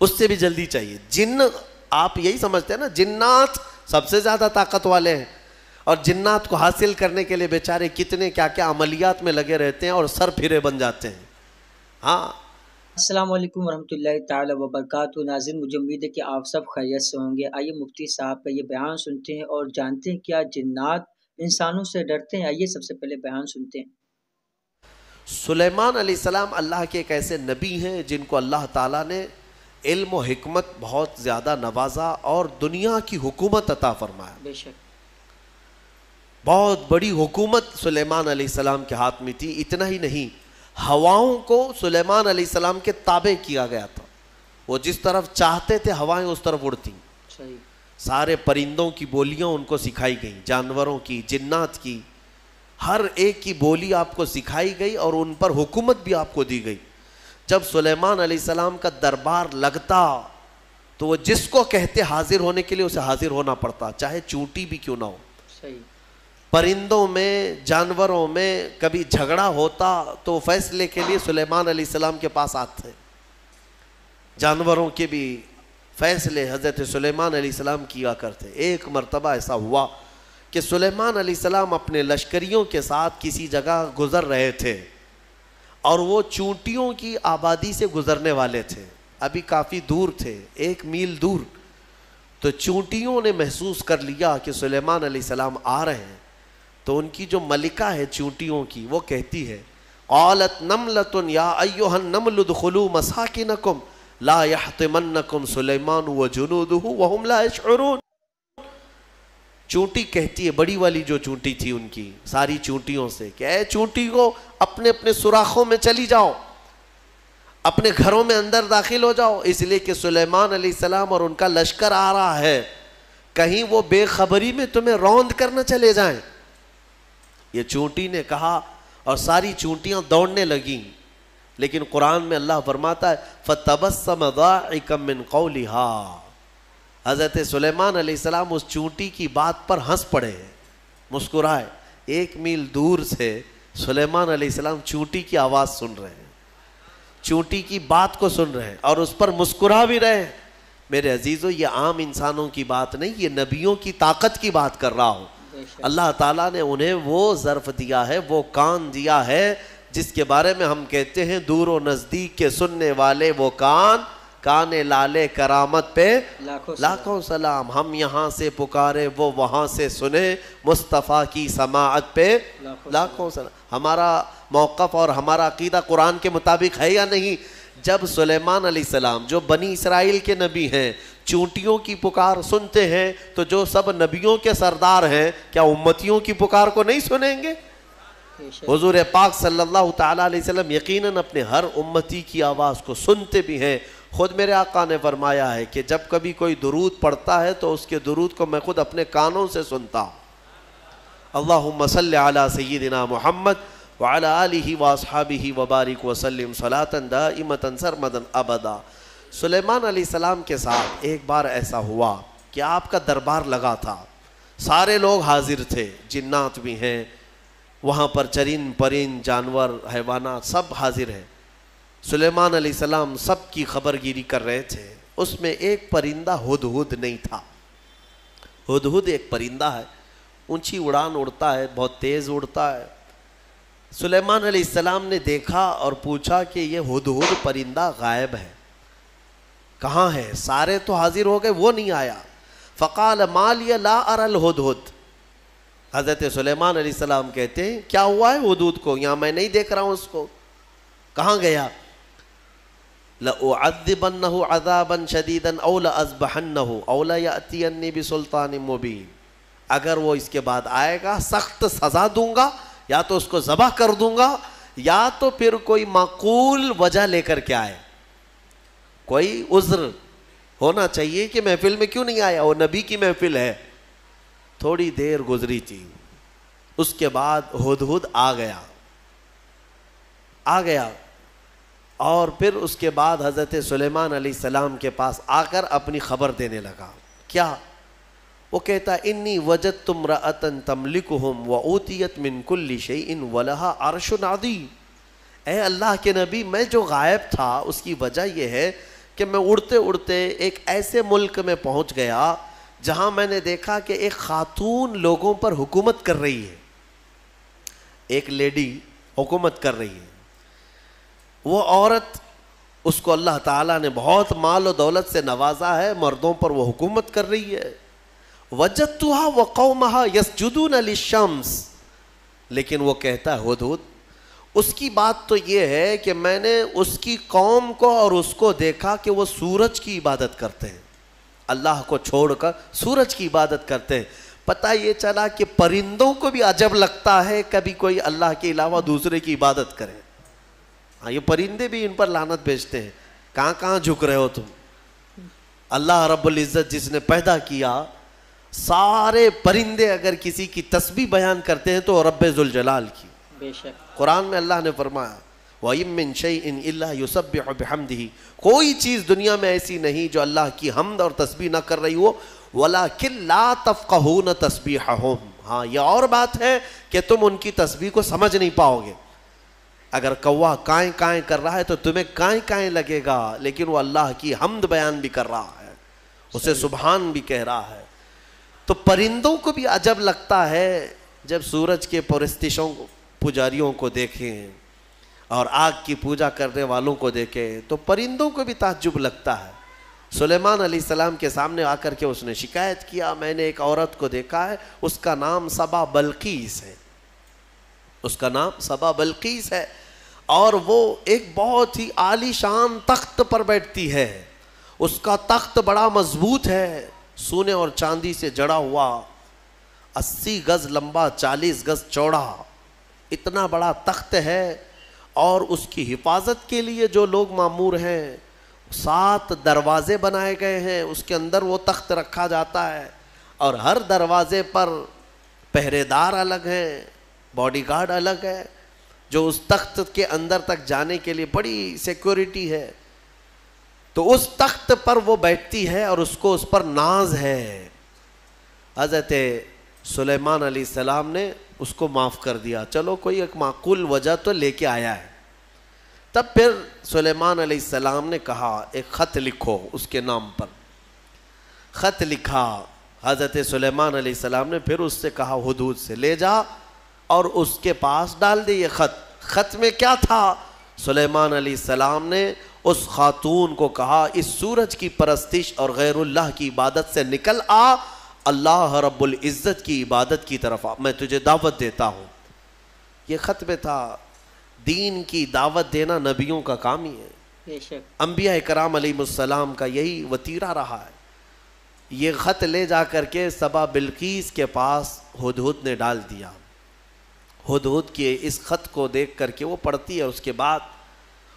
اس سے بھی جلدی چاہیے. جن آپ یہی سمجھتے ہیں نا جنات سب سے زیادہ طاقت والے ہیں, اور جنات کو حاصل کرنے کے لیے بیچارے کتنے کیا کیا عملیات میں لگے رہتے ہیں اور سر پھرے بن جاتے ہیں. ہاں السلام علیکم ورحمۃ اللہ تعالی وبرکاتہ. ناظرین مجھے امید ہے کہ آپ سب خیریت سے ہوں گے. آئیے مفتی صاحب کا یہ بیان سنتے ہیں اور جانتے ہیں کیا جنات انسانوں سے ڈرتے ہیں. آئیے سب سے پہلے بیان سنتے ہیں. سلیمان علیہ السلام اللہ کے ایک ایسے نبی ہیں جن کو اللہ تعالیٰ نے علم و حکمت بہت زیادہ نوازا اور دنیا کی حکومت عطا فرمایا. بے شک بہت بڑی حکومت سلیمان علیہ السلام کے ہاتھ میں تھی. اتنا ہی نہیں, ہواؤں کو سلیمان علیہ السلام کے تابع کیا گیا تھا. وہ جس طرف چاہتے تھے ہوائیں اس طرف اڑتی. صحیح. سارے پرندوں کی بولیاں ان کو سکھائی گئیں, جانوروں کی, جنات کی, ہر ایک کی بولی آپ کو سکھائی گئی اور ان پر حکومت بھی آپ کو دی گئی. جب سلیمان علیہ السلام کا دربار لگتا تو وہ جس کو کہتے حاضر ہونے کے لیے اسے حاضر ہونا پڑتا, چاہے چونٹی بھی کیوں نہ ہو. صحیح. پرندوں میں, جانوروں میں کبھی جھگڑا ہوتا تو فیصلے کے لیے سلیمان علیہ السلام کے پاس آتے. جانوروں کے بھی فیصلے حضرت سلیمان علیہ السلام کیا کرتے. ایک مرتبہ ایسا ہوا کہ سلیمان علیہ السلام اپنے لشکریوں کے ساتھ کسی جگہ گزر رہے تھے اور وہ چونٹیوں کی آبادی سے گزرنے والے تھے. ابھی کافی دور تھے, 1 میل دور. تو چونٹیوں نے محسوس کر لیا کہ سلیمان علیہ السلام آ رہے ہیں. تو ان کی جو ملکہ ہے چونٹیوں کی, وہ کہتی ہے قالت نملۃ یا ایھا النمل ادخلوا مساکنکم لا یحطمنکم سلیمان وجنودہ وہم لا یشعرون. چونٹی کہتی ہے, بڑی والی جو چونٹی تھی ان کی ساری چونٹیوں سے, کہ اے چونٹی کو اپنے اپنے سوراخوں میں چلی جاؤ, اپنے گھروں میں اندر داخل ہو جاؤ, اس لیے کہ سلیمان علیہ السلام اور ان کا لشکر آ رہا ہے, کہیں وہ بے خبری میں تمہیں روند کرنا چلے جائیں. یہ چونٹی نے کہا اور ساری چونٹیاں دوڑنے لگیں. لیکن قرآن میں اللہ فرماتا ہے فَتَبَسَّمَ ضَاحِكًا مِّن قَوْلِهَا. حضرت سلیمان علیہ السلام اس چونٹی کی بات پر ہنس پڑے, مسکرائے. 1 میل دور سے سلیمان علیہ السلام چونٹی کی آواز سن رہے ہیں, چونٹی کی بات کو سن رہے ہیں اور اس پر مسکرا بھی رہے ہیں. میرے عزیزو, یہ عام انسانوں کی بات نہیں, یہ نبیوں کی طاقت کی بات کر رہا ہوں. اللہ تعالیٰ نے انہیں وہ ظرف دیا ہے, وہ کان دیا ہے جس کے بارے میں ہم کہتے ہیں دور و نزدیک کے سننے والے وہ کان, کان لالے کرامت پہ لاکھوں سلام. ہم یہاں سے پکارے وہ وہاں سے سنے, مصطفیٰ کی سماعت پہ لاکھوں سلام. ہمارا موقف اور ہمارا عقیدہ قرآن کے مطابق ہے یا نہیں؟ جب سلیمان علیہ السلام جو بنی اسرائیل کے نبی ہیں چونٹیوں کی پکار سنتے ہیں, تو جو سب نبیوں کے سردار ہیں کیا امتیوں کی پکار کو نہیں سنیں گے؟ حضور پاک صلی اللہ تعالیٰ علیہ وسلم یقیناً اپنے ہر امتی کی آواز کو سنتے بھی ہیں. خود میرے آقا نے فرمایا ہے کہ جب کبھی کوئی درود پڑھتا ہے تو اس کے درود کو میں خود اپنے کانوں سے سنتا ہوں. اللہم صلی علی سیدنا محمد وعلی آلہ واصحابہ وبارک وسلم صلاۃ دائمۃ سرمدا ابدا. سلیمان علیہ السلام کے ساتھ ایک بار ایسا ہوا کہ آپ کا دربار لگا تھا, سارے لوگ حاضر تھے, جنات بھی ہیں وہاں پر, چرند پرند جانور حیوانات سب حاضر ہیں. سلیمان علیہ السلام سب کی خبر گیری کر رہے تھے. اس میں ایک پرندہ ہدہد نہیں تھا. ہدہد ایک پرندہ ہے, اونچی اڑان اڑتا ہے, بہت تیز اڑتا ہے. سلیمان علیہ السلام نے دیکھا اور پوچھا کہ یہ ہدہد پرندہ غائب ہے, کہاں ہے؟ سارے تو حاضر ہو گئے, وہ نہیں آیا. فقال ما لی لا اری الہدہد. حضرت سلیمان علیہ السلام کہتے ہیں کیا ہوا ہے ہدہد کو, یہاں میں نہیں دیکھ رہا ہوں اس کو, کہاں گیا؟ لَأُعَذِّبَنَّهُ عَذَابًا شَدِيدًا أَوْ لَأَذْبَحَنَّهُ أَوْ لَيَأْتِيَنِّي بِسُلْطَانٍ مُبِينٍ. اگر وہ اس کے بعد آئے گا سخت سزا دوں گا, یا تو اس کو ذبح کر دوں گا, یا تو پھر کوئی معقول وجہ لے کر کے آئے, کوئی عذر ہونا چاہیے کہ محفل میں کیوں نہیں آیا, وہ نبی کی محفل ہے. تھوڑی دیر گزری تھی, اس کے بعد ہدہد آ گیا اور پھر اس کے بعد حضرت سلیمان علیہ السلام کے پاس آ کر اپنی خبر دینے لگا. کیا؟ وہ کہتا انی وجدت امرأۃ تملکہم وأوتیت من کل شیء ولہا عرش عظیم. اے اللہ کے نبی, میں جو غائب تھا اس کی وجہ یہ ہے کہ میں اڑتے اڑتے ایک ایسے ملک میں پہنچ گیا جہاں میں نے دیکھا کہ ایک خاتون لوگوں پر حکومت کر رہی ہے، ایک لیڈی حکومت کر رہی ہے. وہ عورت، اس کو اللہ تعالیٰ نے بہت مال و دولت سے نوازا ہے، مردوں پر وہ حکومت کر رہی ہے. وجدتها وقومها يسجدون للشمس، لیکن وہ کہتا ہے ہدہد، اس کی بات تو یہ ہے کہ میں نے اس کی قوم کو اور اس کو دیکھا کہ وہ سورج کی عبادت کرتے ہیں، اللہ کو چھوڑ کر سورج کی عبادت کرتے ہیں. پتہ یہ چلا کہ پرندوں کو بھی عجب لگتا ہے کبھی کوئی اللہ کے علاوہ دوسرے کی عبادت کرے. ہاں، یہ پرندے بھی ان پر لعنت بھیجتے ہیں، کہاں کہاں جھک رہے ہو تم. اللہ رب العزت جس نے پیدا کیا، سارے پرندے اگر کسی کی تسبیح بیان کرتے ہیں تو رب ذوالجلال کی. بے شک قرآن میں اللہ نے فرمایا وَإِن مِّن شَيْءٍ إِلَّا يُسَبِّحُ بِحَمْدِهِ، کوئی چیز دنیا میں ایسی نہیں جو اللہ کی حمد اور تسبیح نہ کر رہی ہو. وَلَكِن لَا تَفْقَهُونَ تَسْبِيحَهُمْ، ہاں یہ اور بات ہے کہ تم ان کی تسبیح کو سمجھ نہیں پاؤ گے. اگر کوا کائیں کائیں کر رہا ہے تو تمہیں کائیں کائیں لگے گا، لیکن وہ اللہ کی حمد بیان بھی کر رہا ہے، اسے سبحان بھی کہہ رہا ہے. تو پرندوں کو بھی عجب لگتا ہے جب سورج کے پرستشوں پجاریوں کو دیکھیں اور آگ کی پوجا کرنے والوں کو دیکھیں تو پرندوں کو بھی تعجب لگتا ہے. سلیمان علیہ السلام کے سامنے آ کر کے اس نے شکایت کیا، میں نے ایک عورت کو دیکھا ہے، اس کا نام سبا بلقیس ہے، اس کا نام سبا بلقیس ہے، اور وہ ایک بہت ہی عالی شان تخت پر بیٹھتی ہے. اس کا تخت بڑا مضبوط ہے، سونے اور چاندی سے جڑا ہوا، 80 گز لمبا 40 گز چوڑا، اتنا بڑا تخت ہے. اور اس کی حفاظت کے لیے جو لوگ مامور ہیں 7 دروازے بنائے گئے ہیں، اس کے اندر وہ تخت رکھا جاتا ہے، اور ہر دروازے پر پہرے دار الگ ہیں، باڈی گارڈ الگ ہے، جو اس تخت کے اندر تک جانے کے لیے بڑی سیکورٹی ہے. تو اس تخت پر وہ بیٹھتی ہے اور اس کو اس پر ناز ہے. حضرت سلیمان علیہ السلام نے اس کو معاف کر دیا، چلو کوئی ایک معقول وجہ تو لے کے آیا ہے. تب پھر سلیمان علیہ السلام نے کہا ایک خط لکھو اس کے نام پر. خط لکھا. حضرت سلیمان علیہ السلام نے پھر اس سے کہا ہدہد سے لے جا اور اس کے پاس ڈال دے یہ خط. خط میں کیا تھا؟ سلیمان علیہ السلام نے اس خاتون کو کہا اس سورج کی پرستش اور غیر اللہ کی عبادت سے نکل آ، اللہ رب العزت کی عبادت کی طرف آ، میں تجھے دعوت دیتا ہوں. یہ خط میں تھا. دین کی دعوت دینا نبیوں کا کام ہی ہے. بے شک انبیاء کرام علیہ السلام کا یہی وتیرہ رہا ہے. یہ خط لے جا کر کے سبا بلقیس کے پاس ہدہد نے ڈال دیا. ہدہد کے اس خط کو دیکھ کر کے وہ پڑھتی ہے. اس کے بعد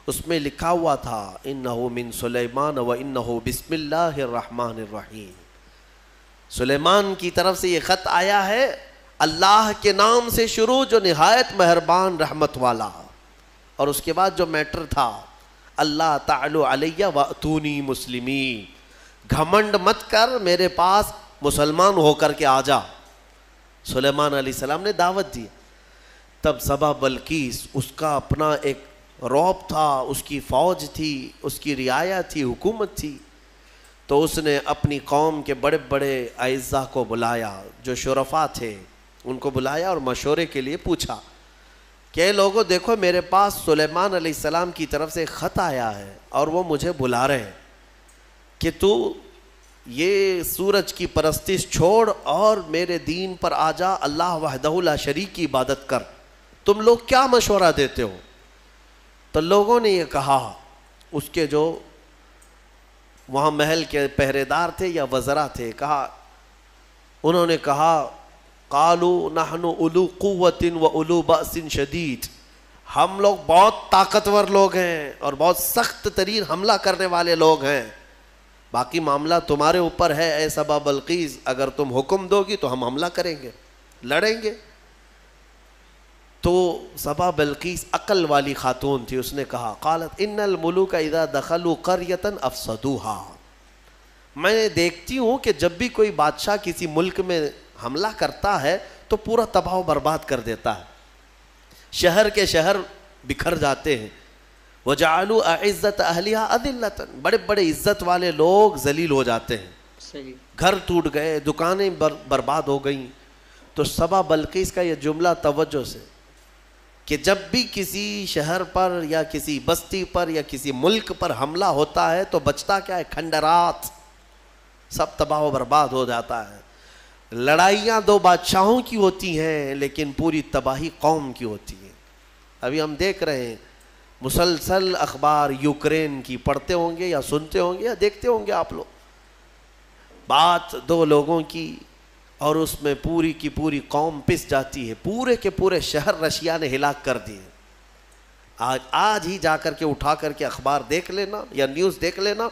اس میں لکھا ہوا تھا انہو من سلیمان و انہو بسم اللہ الرحمن الرحیم. سلیمان کی طرف سے یہ خط آیا ہے، اللہ کے نام سے شروع جو نہایت مہربان رحمت والا. اور اس کے بعد جو میٹر تھا اللہ تعالی علیہ واتونی مسلمین، گھمنڈ مت کر، میرے پاس مسلمان ہو کر کے آ جا. سلیمان علیہ السلام نے دعوت دی. تب سبا بلقیس، اس کا اپنا ایک رعب تھا، اس کی فوج تھی، اس کی رعایا تھی، حکومت تھی. تو اس نے اپنی قوم کے بڑے بڑے اعزاء کو بلایا، جو شرفاء تھے ان کو بلایا اور مشورے کے لیے پوچھا کہ لوگوں دیکھو میرے پاس سلیمان علیہ السلام کی طرف سے خط آیا ہے اور وہ مجھے بلا رہے ہیں کہ تو یہ سورج کی پرستش چھوڑ اور میرے دین پر آ جا، اللہ وحدہ لا شریک کی عبادت کر. تم لوگ کیا مشورہ دیتے ہو؟ تو لوگوں نے یہ کہا، اس کے جو وہاں محل کے پہرے دار تھے یا وزراء تھے، انہوں نے کہا قالوا نحن اولو قوت و اولو بأس شدید، ہم لوگ بہت طاقتور لوگ ہیں اور بہت سخت ترین حملہ کرنے والے لوگ ہیں، باقی معاملہ تمہارے اوپر ہے اے سبا بلقیس، اگر تم حکم دو گی تو ہم حملہ کریں گے، لڑیں گے. تو سبا بلقیس عقل والی خاتون تھی، اس نے کہا قالت ان الملوک اذا دخلوا قریۃ افسدوها، میں دیکھتی ہوں کہ جب بھی کوئی بادشاہ کسی ملک میں حملہ کرتا ہے تو پورا تباہ و برباد کر دیتا ہے، شہر کے شہر بکھر جاتے ہیں، وَجَعَلُوا أَعِزَّةَ أَهْلِهَا أَذِلَّةً، بڑے بڑے عزت والے لوگ ذلیل ہو جاتے ہیں. صحیح. گھر ٹوٹ گئے، دکانیں برباد ہو گئیں. تو سبا بلقیس کا یہ جملہ توجہ سے، کہ جب بھی کسی شہر پر یا کسی بستی پر یا کسی ملک پر حملہ ہوتا ہے تو بچتا کیا ہے؟ کھنڈرات، سب تباہ و برباد ہو جاتا ہے. لڑائیاں دو بادشاہوں کی ہوتی ہیں لیکن پوری تباہی قوم کی ہوتی ہے. ابھی ہم دیکھ رہے ہیں مسلسل اخبار یوکرین کی پڑھتے ہوں گے یا سنتے ہوں گے یا دیکھتے ہوں گے آپ لوگ. بات دو لوگوں کی اور اس میں پوری کی پوری قوم پس جاتی ہے. پورے کے پورے شہر رشیا نے ہلاک کر دیے. آج ہی جا کر کے اٹھا کر کے اخبار دیکھ لینا یا نیوز دیکھ لینا،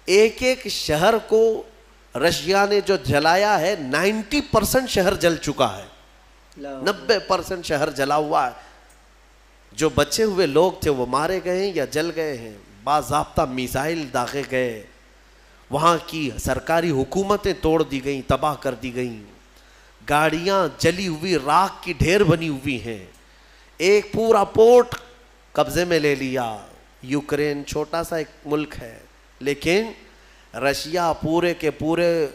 ایک ایک شہر کو رشیا نے جو جلایا ہے 90% شہر جل چکا ہے، 90% شہر جلا ہوا ہے. جو بچے ہوئے لوگ تھے وہ مارے گئے ہیں یا جل گئے ہیں. باضابطہ میزائل داغے گئے، وہاں کی سرکاری حکومتیں توڑ دی گئیں، تباہ کر دی گئیں. گاڑیاں جلی ہوئی راکھ کی ڈھیر بنی ہوئی ہیں. ایک پورا پورٹ قبضے میں لے لیا. یوکرین چھوٹا سا ایک ملک ہے لیکن رشیا پورے کے پورے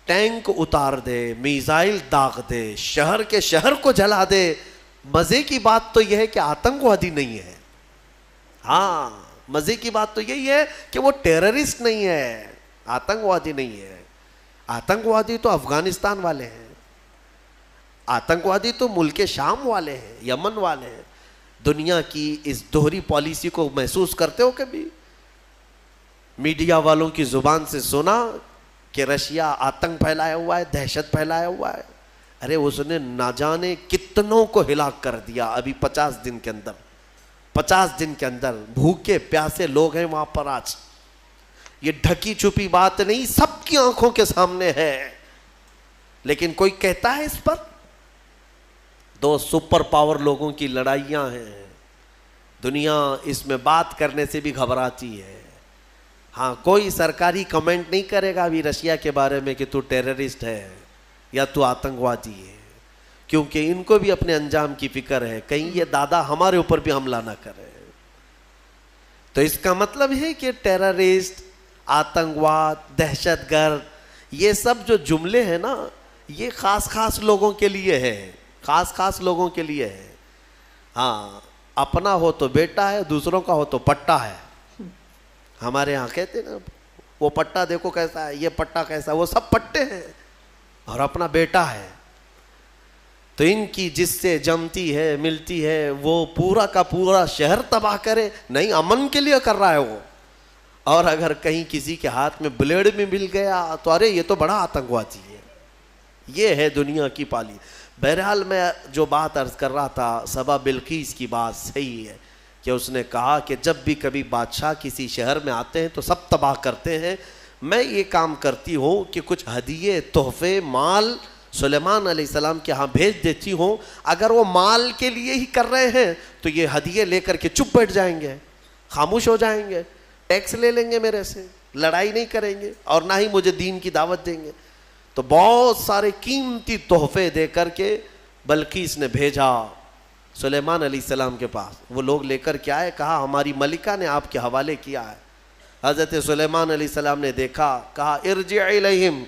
ٹینک اتار دے، میزائل داغ دے، شہر کے شہر کو جلا دے. مزے کی بات تو یہ ہے کہ آتنکوادی نہیں ہے. ہاں، مزے کی بات تو یہی ہے کہ وہ ٹیررسٹ نہیں ہے، آتنکوادی نہیں ہے. آتنکوادی تو افغانستان والے ہیں، آتنکوادی تو ملک شام والے ہیں، یمن والے ہیں. دنیا کی اس دوہری پالیسی کو محسوس کرتے ہو کبھی؟ میڈیا والوں کی زبان سے سنا کہ رشیا آتنک پھیلایا ہوا ہے، دہشت پھیلایا ہوا ہے. ارے اس نے نہ جانے کتنوں کو ہلاک کر دیا ابھی 50 دن کے اندر. 50 دن کے اندر بھوکے پیاسے لوگ ہیں وہاں پر. آج یہ ڈھکی چھپی بات نہیں، سب کی آنکھوں کے سامنے ہے. لیکن کوئی کہتا ہے اس پر؟ دو سپر پاور لوگوں کی لڑائیاں ہیں. دنیا اس میں بات کرنے سے بھی گھبراتی ہے. ہاں، کوئی سرکاری کمنٹ نہیں کرے گا ابھی رشیا کے بارے میں کہ تو ٹیررسٹ ہے یا تو آتنکوادی ہے، کیونکہ ان کو بھی اپنے انجام کی فکر ہے، کہیں یہ دادا ہمارے اوپر بھی حملہ نہ کرے. تو اس کا مطلب ہے کہ ٹیررسٹ، آتنکواد، دہشت گرد، یہ سب جو جملے ہیں نا، یہ خاص خاص لوگوں کے لیے ہے، خاص خاص لوگوں کے لیے ہے. ہاں، اپنا ہو تو بیٹا ہے، دوسروں کا ہو تو پٹا ہے. ہمارے ہاں کہتے ہیں نا، وہ پٹا دیکھو کیسا ہے، یہ پٹا کیسا ہے. وہ سب پٹے ہیں اور اپنا بیٹا ہے. تو ان کی جس سے جمتی ہے ملتی ہے وہ پورا کا پورا شہر تباہ کرے، نہیں امن کے لیے کر رہا ہے وہ. اور اگر کہیں کسی کے ہاتھ میں بلیڈ بھی مل گیا تو ارے یہ تو بڑا آتنکوادی ہے. یہ ہے دنیا کی پالی. بہرحال میں جو بات عرض کر رہا تھا، سبا بلقیس کی بات صحیح ہے کہ اس نے کہا کہ جب بھی کبھی بادشاہ کسی شہر میں آتے ہیں تو سب تباہ کرتے ہیں. میں یہ کام کرتی ہوں کہ کچھ ہدیے، تحفے، مال سلیمان علیہ السلام کے ہاں بھیج دیتی ہوں. اگر وہ مال کے لیے ہی کر رہے ہیں تو یہ ہدیے لے کر کے چپ بیٹھ جائیں گے، خاموش ہو جائیں گے، ٹیکس لے لیں گے میرے سے، لڑائی نہیں کریں گے اور نہ ہی مجھے دین کی دعوت دیں گے. تو بہت سارے قیمتی تحفے دے کر کے بلقیس نے بھیجا سلیمان علیہ السلام کے پاس. وہ لوگ لے کر کے آئے، کہا ہماری ملکہ نے آپ کے حوالے کیا ہے. حضرت سلیمان علیہ السلام نے دیکھا، کہا ارجع الیہم،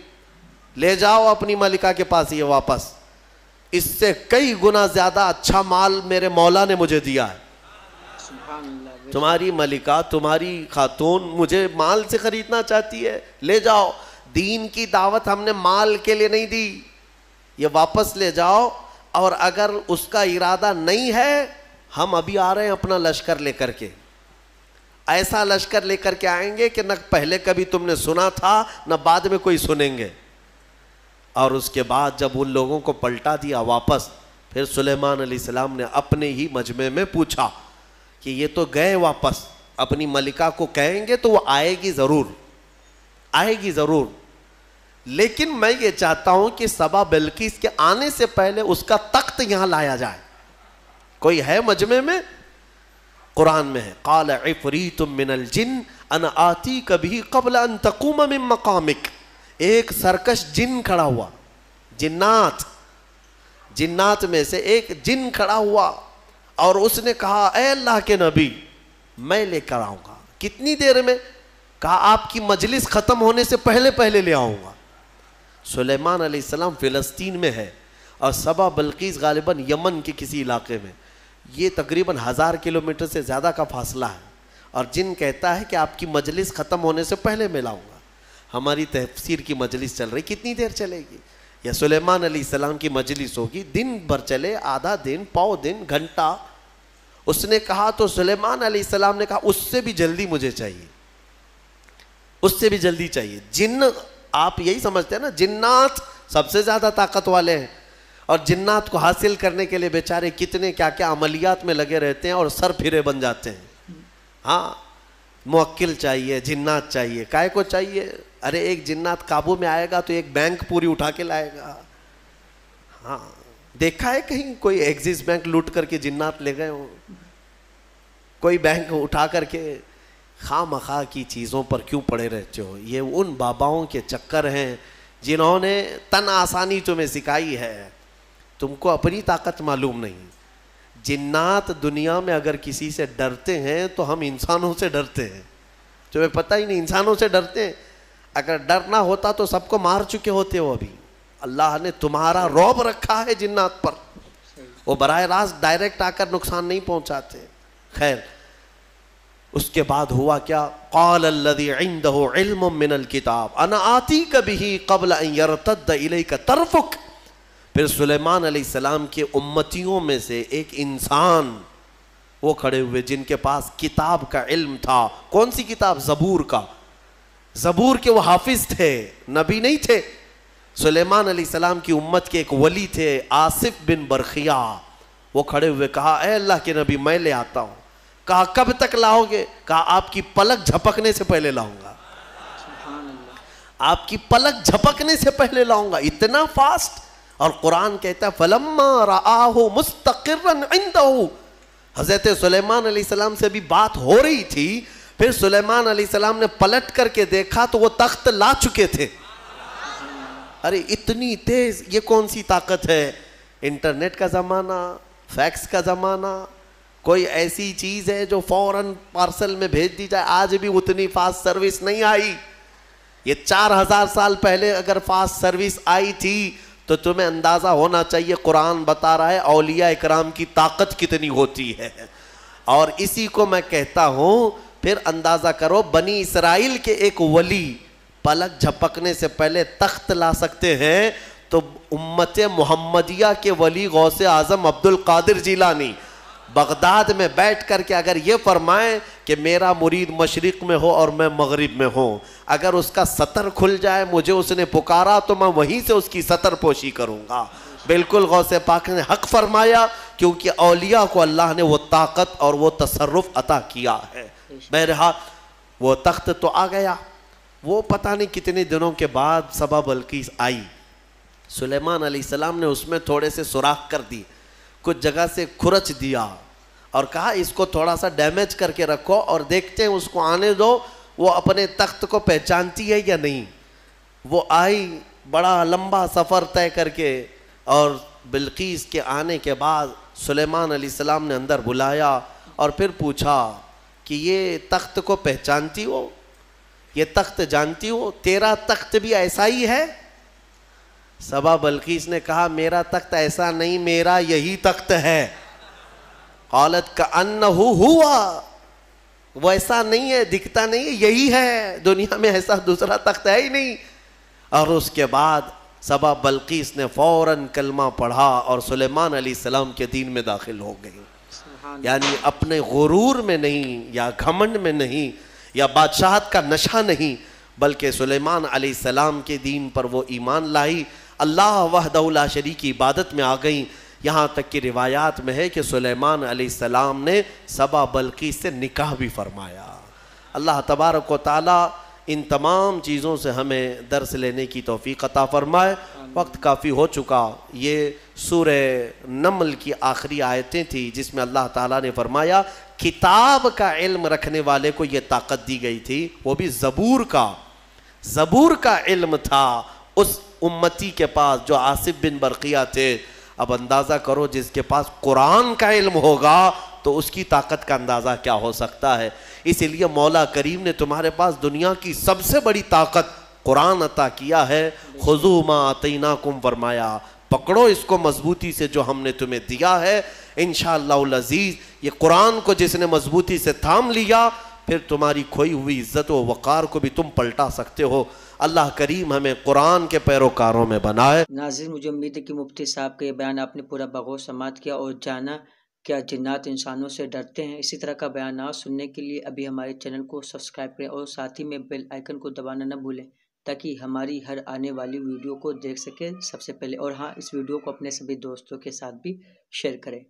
لے جاؤ اپنی ملکہ کے پاس یہ واپس، اس سے کئی گنا زیادہ اچھا مال میرے مولا نے مجھے دیا ہے. تمہاری ملکہ، تمہاری خاتون مجھے مال سے خریدنا چاہتی ہے، لے جاؤ. دین کی دعوت ہم نے مال کے لیے نہیں دی، یہ واپس لے جاؤ. اور اگر اس کا ارادہ نہیں ہے، ہم ابھی آ رہے ہیں اپنا لشکر لے کر کے. ایسا لشکر لے کر کے آئیں گے کہ نہ پہلے کبھی تم نے سنا تھا نہ بعد میں کوئی سنیں گے. اور اس کے بعد جب ان لوگوں کو پلٹا دیا واپس، پھر سلیمان علیہ السلام نے اپنے ہی مجمع میں پوچھا کہ یہ تو گئے واپس، اپنی ملکہ کو کہیں گے تو وہ آئے گی ضرور، آئے گی ضرور. لیکن میں یہ چاہتا ہوں کہ سبا بلقیس کے آنے سے پہلے اس کا تخت یہاں لایا جائے. کوئی ہے مجمع میں؟ قرآن میں ہے، قال عفریت من الجن انا آتیک بہ قبل ان تقوم من مقامک. ایک سرکش جن کھڑا ہوا، جنات میں سے ایک جن کھڑا ہوا اور اس نے کہا اے اللہ کے نبی، میں لے کر آؤں گا. کتنی دیر میں؟ کہا آپ کی مجلس ختم ہونے سے پہلے لے آؤں گا. سلیمان علیہ السلام فلسطین میں ہے اور سبا بلقیس غالباً یمن کے کسی علاقے میں. یہ تقریباً 1000 کلومیٹر سے زیادہ کا فاصلہ ہے. اور جن کہتا ہے کہ آپ کی مجلس ختم ہونے سے پہلے میں لاؤں گا. ہماری تفسیر کی مجلس چل رہی, کتنی دیر چلے گی؟ یا سلیمان علیہ السلام کی مجلس ہوگی, دن بھر چلے, آدھا دن, پاؤ دن, گھنٹہ. اس نے کہا تو سلیمان علیہ السلام نے کہا اس سے بھی جلدی مجھے چاہیے, اس سے بھی جلدی چاہیے. جن, آپ یہی سمجھتے ہیں نا جنات سب سے زیادہ طاقت والے ہیں, اور جنات کو حاصل کرنے کے لیے بیچارے کتنے کیا کیا عملیات میں لگے رہتے ہیں اور سر پھرے بن جاتے ہیں. ہاں, موکل چاہیے, جنات چاہیے. کائے کو چاہیے؟ ارے ایک جنات قابو میں آئے گا تو ایک بینک پوری اٹھا کے لائے گا. ہاں, دیکھا ہے کہیں کوئی ایکسس بینک لوٹ کر کے جنات لے گئے ہوں؟ کوئی بینک اٹھا کر کے خواہ مخواہ کی چیزوں پر کیوں پڑے رہتے ہو؟ یہ ان باباؤں کے چکر ہیں جنہوں نے تن آسانی تمہیں سکھائی ہے, تم کو اپنی طاقت معلوم نہیں. جنات دنیا میں اگر کسی سے ڈرتے ہیں تو ہم انسانوں سے ڈرتے ہیں. تمہیں پتہ ہی نہیں, انسانوں سے ڈرتے ہیں. اگر ڈرنا ہوتا تو سب کو مار چکے ہوتے ہو ابھی. اللہ نے تمہارا رعب رکھا ہے جنات پر, وہ براہ راست ڈائریکٹ آ کر نقصان نہیں پہنچاتے. خیر, اس کے بعد ہوا کیا؟ قال الذی عنده علم من الکتاب انا آتیک بہ قبل ان یرتد الیک طرفک. پھر سلیمان علیہ السلام کے امتیوں میں سے ایک انسان وہ کھڑے ہوئے جن کے پاس کتاب کا علم تھا. کون سی کتاب؟ زبور کا. زبور کے وہ حافظ تھے, نبی نہیں تھے. سلیمان علیہ السلام کی امت کے ایک ولی تھے آصف بن برخیا. وہ کھڑے ہوئے, کہا اے اللہ کے نبی میں لے آتا ہوں. کہا کب تک لاؤ گے؟ کہا آپ کی پلک جھپکنے سے پہلے لاؤں گا. آپ کی پلک جھپکنے سے پہلے لاؤں گا. اتنا فاسٹ. اور قرآن کہتا ہے فَلَمَّا رَآهُ مُسْتَقِرًّا عِنْدَهُ. حضرت سلیمان علیہ السلام سے بھی بات ہو رہی تھی, پھر سلیمان علیہ السلام نے پلٹ کر کے دیکھا تو وہ تخت لا چکے تھے. ارے اتنی تیز, یہ کون سی طاقت ہے؟ انٹرنیٹ کا زمانہ, فیکس کا زمانہ, کوئی ایسی چیز ہے جو فوراً پارسل میں بھیج دی جائے. آج بھی اتنی فاسٹ سروس نہیں آئی. یہ 4000 سال پہلے اگر فاسٹ سروس آئی تھی تو تمہیں اندازہ ہونا چاہیے قرآن بتا رہا ہے اولیاء اکرام کی طاقت کتنی ہوتی ہے. اور اسی کو میں کہتا ہوں, پھر اندازہ کرو بنی اسرائیل کے ایک ولی پلک جھپکنے سے پہلے تخت لا سکتے ہیں, تو امت محمدیہ کے ولی غوث اعظم عبد القادر جیلانی بغداد میں بیٹھ کر کے اگر یہ فرمائیں کہ میرا مرید مشرق میں ہو اور میں مغرب میں ہوں, اگر اس کا سطر کھل جائے, مجھے اس نے پکارا تو میں وہیں سے اس کی سطر پوشی کروں گا. بالکل غوث پاک نے حق فرمایا, کیونکہ اولیاء کو اللہ نے وہ طاقت اور وہ تصرف عطا کیا ہے. بہرحال وہ تخت تو آ گیا. وہ پتہ نہیں کتنے دنوں کے بعد سبا بلقیس آئی. سلیمان علیہ السلام نے اس میں تھوڑے سے سوراخ کر دی, کچھ جگہ سے کھرچ دیا اور کہا اس کو تھوڑا سا ڈیمیج کر کے رکھو اور دیکھتے ہیں اس کو آنے دو وہ اپنے تخت کو پہچانتی ہے یا نہیں. وہ آئی بڑا لمبا سفر طے کر کے, اور بلقیس کے آنے کے بعد سلیمان علیہ السلام نے اندر بلایا اور پھر پوچھا کہ یہ تخت کو پہچانتی ہو, یہ تخت جانتی ہو, تیرا تخت بھی ایسا ہی ہے؟ سبا بلقیس نے کہا میرا تخت ایسا نہیں, میرا یہی تخت ہے. قالت کأنہ ہوا, وہ ایسا نہیں ہے, دکھتا نہیں ہے, یہی ہے, دنیا میں ایسا دوسرا تخت ہے ہی نہیں. اور اس کے بعد سبا بلقیس نے فوراً کلمہ پڑھا اور سلیمان علیہ السلام کے دین میں داخل ہو گئی. یعنی اپنے غرور میں نہیں, یا گھمنڈ میں نہیں, یا بادشاہت کا نشہ نہیں, بلکہ سلیمان علیہ السلام کے دین پر وہ ایمان لائی. اللہ وحدہ لا شریک کی عبادت میں آ گئیں. یہاں تک کہ روایات میں ہے کہ سلیمان علیہ السلام نے سبا بلقیس سے نکاح بھی فرمایا. اللہ تبارک و تعالی ان تمام چیزوں سے ہمیں درس لینے کی توفیق عطا فرمائے. وقت کافی ہو چکا. یہ سورہ نمل کی آخری آیتیں تھیں جس میں اللہ تعالیٰ نے فرمایا کتاب کا علم رکھنے والے کو یہ طاقت دی گئی تھی, وہ بھی زبور کا علم تھا اس امتی کے پاس جو آصف بن برقیہ تھے. اب اندازہ کرو جس کے پاس قرآن کا علم ہوگا تو اس کی طاقت کا اندازہ کیا ہو سکتا ہے. اسی لیے مولا کریم نے تمہارے پاس دنیا کی سب سے بڑی طاقت قرآن عطا کیا ہے. خذوا ما آتیناکم فرمایا پکڑو اس کو مضبوطی سے جو ہم نے تمہیں دیا ہے. انشاءاللہ العزیز یہ قرآن کو جس نے مضبوطی سے تھام لیا پھر تمہاری کھوئی ہوئی عزت و وقار کو بھی تم پلٹا سکتے ہو. اللہ کریم ہمیں قرآن کے پیروکاروں میں بنائے. ناظرین مجھے امید ہے کہ مفتی صاحب کا یہ بیان آپ نے پورا بغور سماعت کیا اور جانا کیا جنات انسانوں سے ڈرتے ہیں. اسی طرح کا بیانات سننے کے لیے ابھی ہمارے چینل کو سبسکرائب کریں اور ساتھ ہی میں بیل آئیکن کو دبانا نہ بھولیں تاکہ ہماری ہر آنے والی ویڈیو کو دیکھ سکیں سب سے پہلے. اور ہاں اس ویڈیو کو اپنے سبھی دوستوں کے ساتھ بھی شیئر کریں.